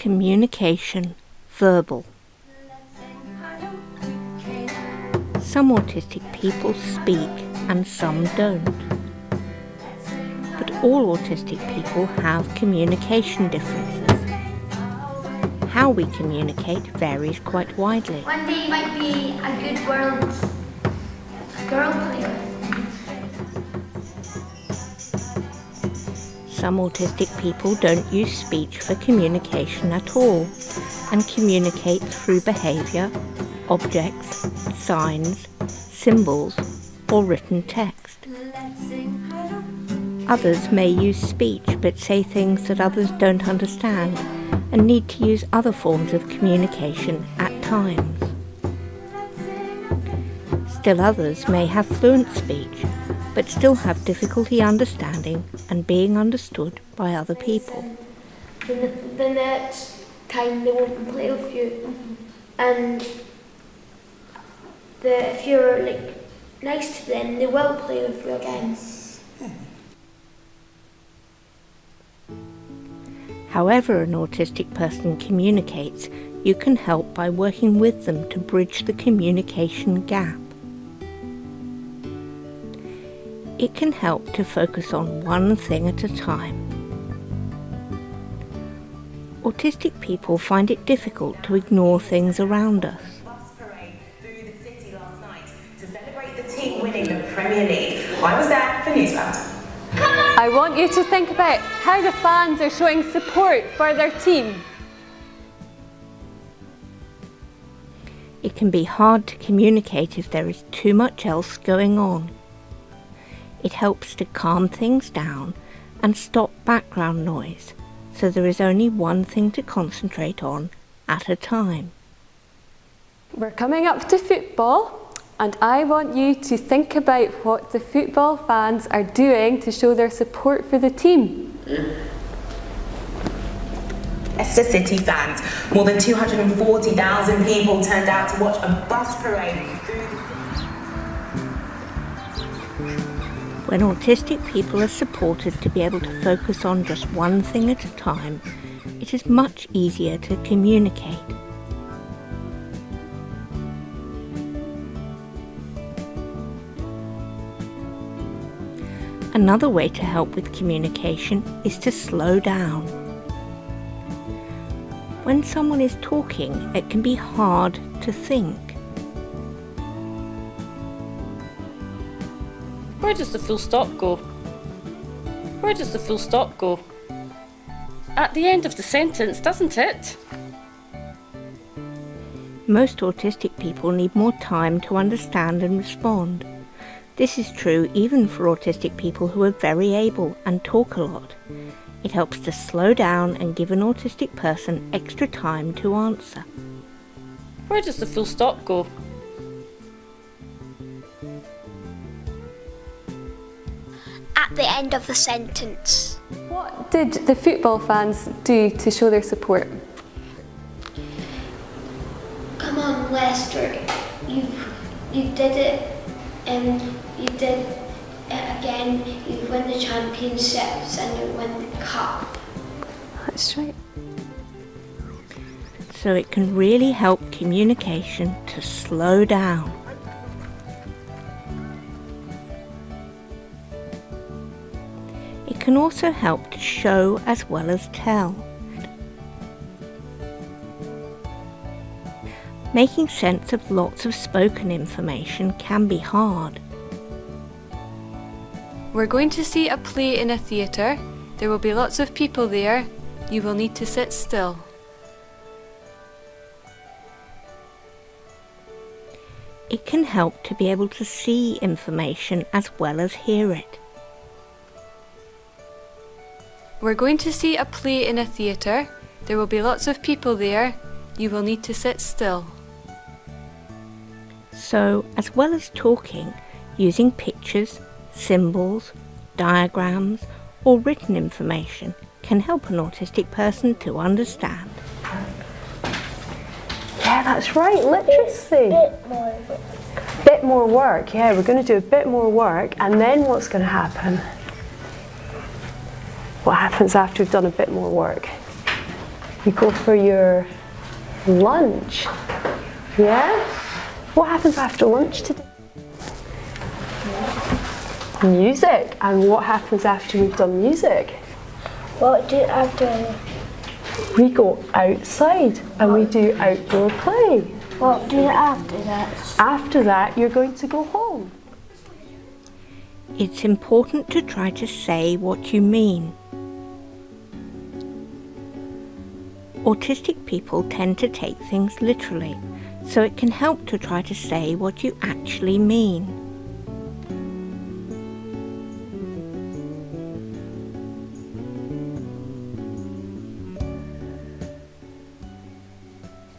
Communication, verbal. Some autistic people speak and some don't. But all autistic people have communication differences. How we communicate varies quite widely. One day you might be a good world girl player. Some autistic people don't use speech for communication at all and communicate through behaviour, objects, signs, symbols or written text. Others may use speech but say things that others don't understand and need to use other forms of communication at times. Still others may have fluent speech but still have difficulty understanding and being understood by other people. The next time they won't play with you, and if you're nice to them, they will play with you again. However an autistic person communicates, you can help by working with them to bridge the communication gap. It can help to focus on one thing at a time. Autistic people find it difficult to ignore things around us. Bus parade through the city last night to celebrate the team winning the Premier League. I was there for Newsbound. I want you to think about how the fans are showing support for their team. It can be hard to communicate if there is too much else going on. It helps to calm things down and stop background noise, so there is only one thing to concentrate on at a time. We're coming up to football, and I want you to think about what the football fans are doing to show their support for the team. Leicester City fans, more than 240,000 people turned out to watch a bus parade through the city. When autistic people are supported to be able to focus on just one thing at a time, it is much easier to communicate. Another way to help with communication is to slow down. When someone is talking, it can be hard to think. Where does the full stop go? Where does the full stop go? At the end of the sentence, doesn't it? Most autistic people need more time to understand and respond. This is true even for autistic people who are very able and talk a lot. It helps to slow down and give an autistic person extra time to answer. Where does the full stop go? At the end of the sentence. What did the football fans do to show their support? Come on, Leicester, you did it, and you did it again. You win the championships and you win the cup. That's right. So it can really help communication to slow down. It can also help to show as well as tell. Making sense of lots of spoken information can be hard. We're going to see a play in a theatre. There will be lots of people there. You will need to sit still. It can help to be able to see information as well as hear it. We're going to see a play in a theatre. There will be lots of people there. You will need to sit still. So, as well as talking, using pictures, symbols, diagrams, or written information can help an autistic person to understand. Yeah, that's right, literacy. Bit more work, yeah, we're going to do a bit more work, and then what's going to happen? What happens after we've done a bit more work? You go for your lunch. Yeah? What happens after lunch today? Music. And what happens after we've done music? What do after? We go outside and we do outdoor play. What do after that? After that, you're going to go home. It's important to try to say what you mean. Autistic people tend to take things literally, so it can help to try to say what you actually mean.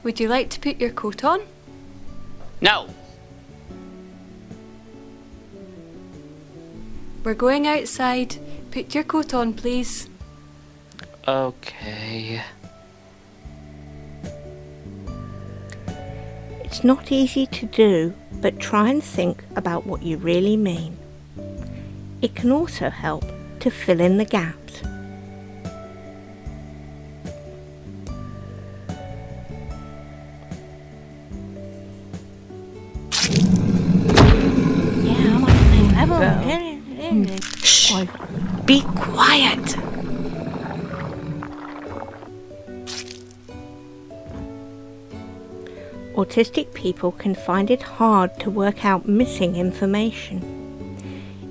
Would you like to put your coat on? No. We're going outside. Put your coat on, please. Okay. It's not easy to do, but try and think about what you really mean. It can also help to fill in the gaps. Shh! Be quiet! Autistic people can find it hard to work out missing information.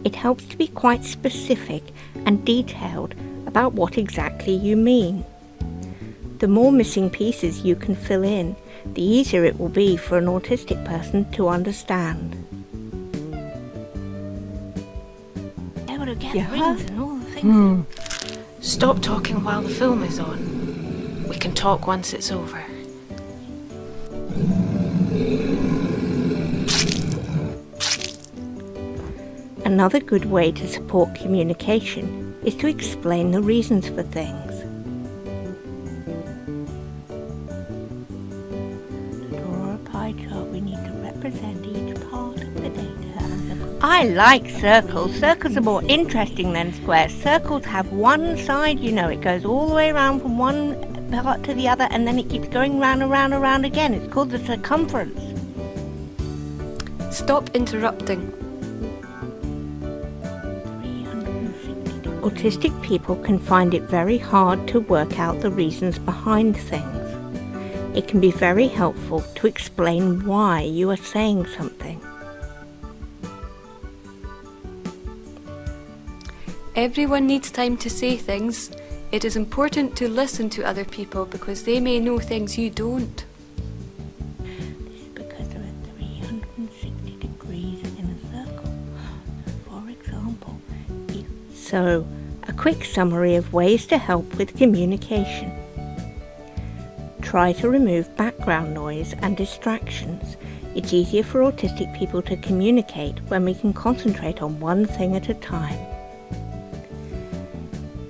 It helps to be quite specific and detailed about what exactly you mean. The more missing pieces you can fill in, the easier it will be for an autistic person to understand. Able to get rings and all the things. Stop talking while the film is on. We can talk once it's over. Another good way to support communication is to explain the reasons for things. To draw a pie chart, we need to represent each part of the data. I like circles. Circles are more interesting than squares. Circles have one side, you know, it goes all the way around from one part to the other, and then it keeps going round and round and round again. It's called the circumference. Stop interrupting. Autistic people can find it very hard to work out the reasons behind things. It can be very helpful to explain why you are saying something. Everyone needs time to say things. It is important to listen to other people because they may know things you don't. This is because there are 360 degrees in a circle. For example, So, a quick summary of ways to help with communication. Try to remove background noise and distractions. It's easier for autistic people to communicate when we can concentrate on one thing at a time.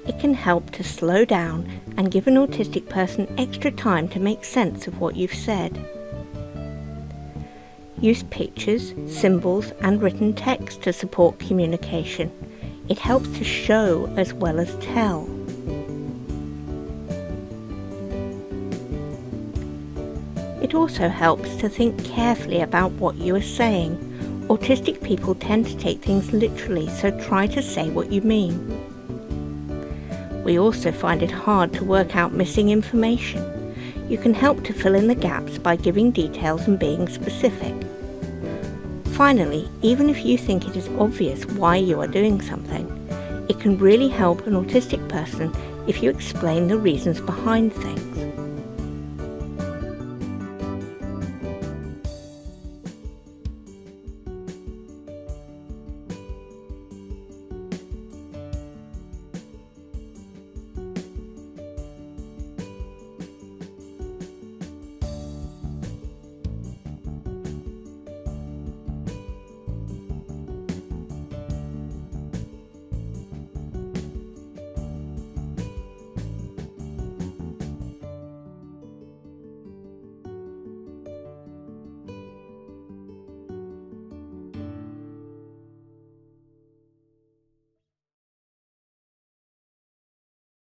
It can help to slow down and give an autistic person extra time to make sense of what you've said. Use pictures, symbols, and written text to support communication. It helps to show as well as tell. It also helps to think carefully about what you are saying. Autistic people tend to take things literally, so try to say what you mean. We also find it hard to work out missing information. You can help to fill in the gaps by giving details and being specific. Finally, even if you think it is obvious why you are doing something, it can really help an autistic person if you explain the reasons behind things.